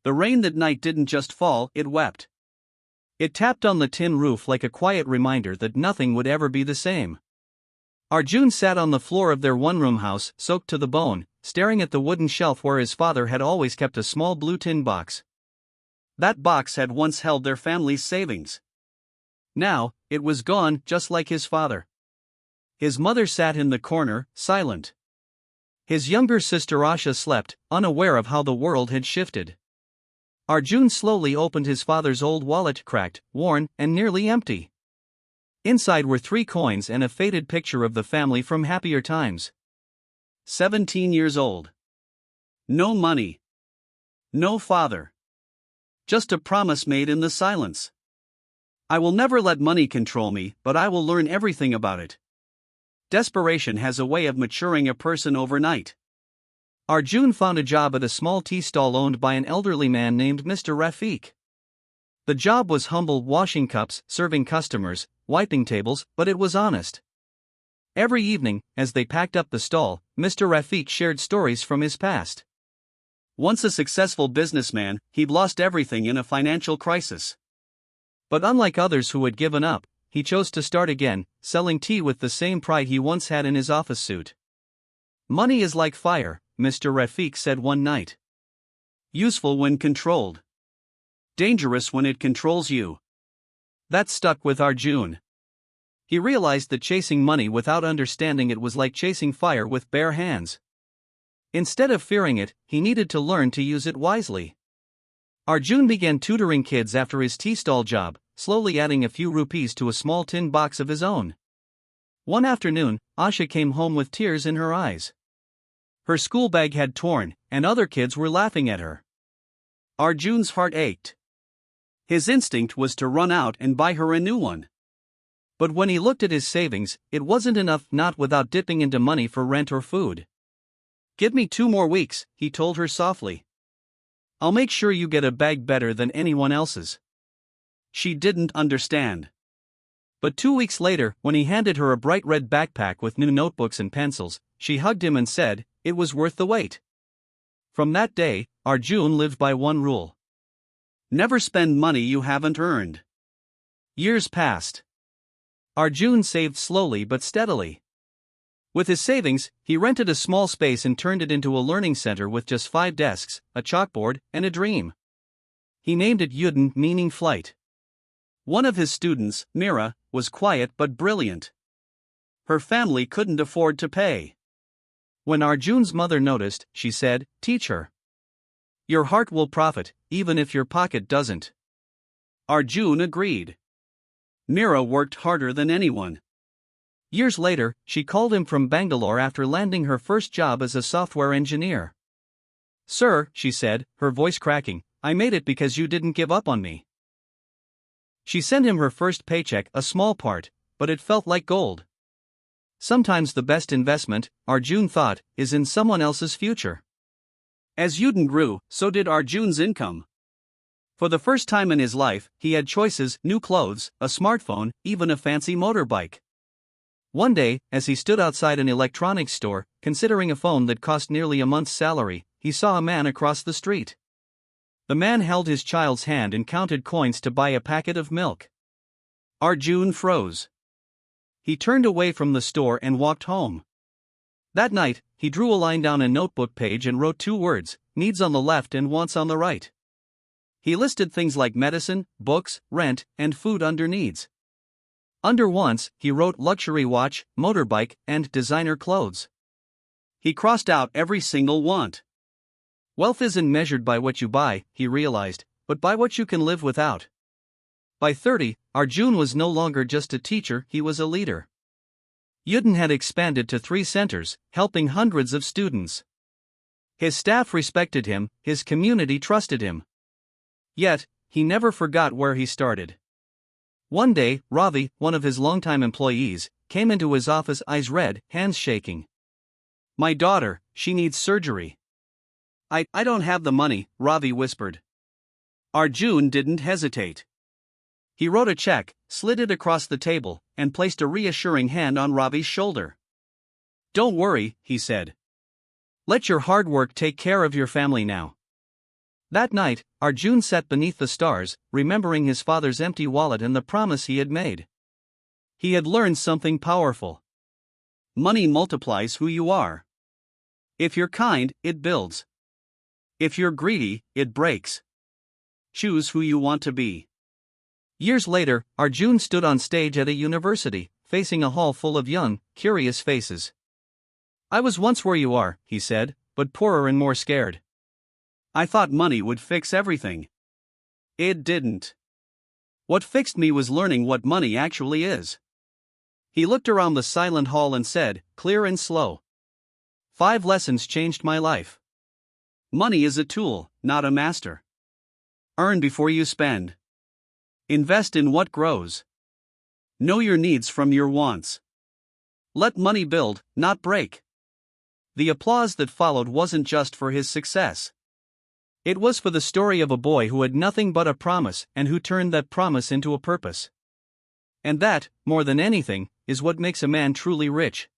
The rain that night didn't just fall, it wept. It tapped on the tin roof like a quiet reminder that nothing would ever be the same. Arjun sat on the floor of their one-room house, soaked to the bone, staring at the wooden shelf where his father had always kept a small blue tin box. That box had once held their family's savings. Now, it was gone, just like his father. His mother sat in the corner, silent. His younger sister Asha slept, unaware of how the world had shifted. Arjun slowly opened his father's old wallet, cracked, worn, and nearly empty. Inside were 3 coins and a faded picture of the family from happier times. 17 years old. No money. No father. Just a promise made in the silence. I will never let money control me, but I will learn everything about it. Desperation has a way of maturing a person overnight. Arjun found a job at a small tea stall owned by an elderly man named Mr. Rafiq. The job was humble, washing cups, serving customers, wiping tables, but it was honest. Every evening, as they packed up the stall, Mr. Rafiq shared stories from his past. Once a successful businessman, he'd lost everything in a financial crisis. But unlike others who had given up, he chose to start again, selling tea with the same pride he once had in his office suit. Money is like fire, Mr. Rafiq said one night. Useful when controlled. Dangerous when it controls you. That stuck with Arjun. He realized that chasing money without understanding it was like chasing fire with bare hands. Instead of fearing it, he needed to learn to use it wisely. Arjun began tutoring kids after his tea stall job, slowly adding a few rupees to a small tin box of his own. One afternoon, Asha came home with tears in her eyes. Her school bag had torn, and other kids were laughing at her. Arjun's heart ached. His instinct was to run out and buy her a new one. But when he looked at his savings, it wasn't enough, not without dipping into money for rent or food. "Give me 2 more weeks," he told her softly. "I'll make sure you get a bag better than anyone else's." She didn't understand. But 2 weeks later, when he handed her a bright red backpack with new notebooks and pencils, she hugged him and said, "It was worth the wait." From that day, Arjun lived by one rule. Never spend money you haven't earned. Years passed. Arjun saved slowly but steadily. With his savings, he rented a small space and turned it into a learning center with just 5 desks, a chalkboard, and a dream. He named it Yudin, meaning flight. One of his students, Mira, was quiet but brilliant. Her family couldn't afford to pay. When Arjun's mother noticed, she said, "Teach her. Your heart will profit, even if your pocket doesn't." Arjun agreed. Mira worked harder than anyone. Years later, she called him from Bangalore after landing her first job as a software engineer. "Sir," she said, her voice cracking, "I made it because you didn't give up on me." She sent him her first paycheck, a small part, but it felt like gold. Sometimes the best investment, Arjun thought, is in someone else's future. As Yudin grew, so did Arjun's income. For the first time in his life, he had choices, new clothes, a smartphone, even a fancy motorbike. One day, as he stood outside an electronics store, considering a phone that cost nearly a month's salary, he saw a man across the street. The man held his child's hand and counted coins to buy a packet of milk. Arjun froze. He turned away from the store and walked home. That night, he drew a line down a notebook page and wrote 2 words, needs on the left and wants on the right. He listed things like medicine, books, rent, and food under needs. Under wants, he wrote luxury watch, motorbike, and designer clothes. He crossed out every single want. Wealth isn't measured by what you buy, he realized, but by what you can live without. By 30, Arjun was no longer just a teacher, he was a leader. Yudin had expanded to 3 centers, helping hundreds of students. His staff respected him, his community trusted him. Yet, he never forgot where he started. One day, Ravi, one of his longtime employees, came into his office, eyes red, hands shaking. "My daughter, she needs surgery." I don't have the money," Ravi whispered. Arjun didn't hesitate. He wrote a check, slid it across the table, and placed a reassuring hand on Ravi's shoulder. "Don't worry," he said. "Let your hard work take care of your family now." That night, Arjun sat beneath the stars, remembering his father's empty wallet and the promise he had made. He had learned something powerful. Money multiplies who you are. If you're kind, it builds. If you're greedy, it breaks. Choose who you want to be. Years later, Arjun stood on stage at a university, facing a hall full of young, curious faces. "I was once where you are," he said, "but poorer and more scared. I thought money would fix everything. It didn't. What fixed me was learning what money actually is." He looked around the silent hall and said, clear and slow, "5 lessons changed my life. Money is a tool, not a master. Earn before you spend. Invest in what grows. Know your needs from your wants. Let money build, not break." The applause that followed wasn't just for his success. It was for the story of a boy who had nothing but a promise and who turned that promise into a purpose. And that, more than anything, is what makes a man truly rich.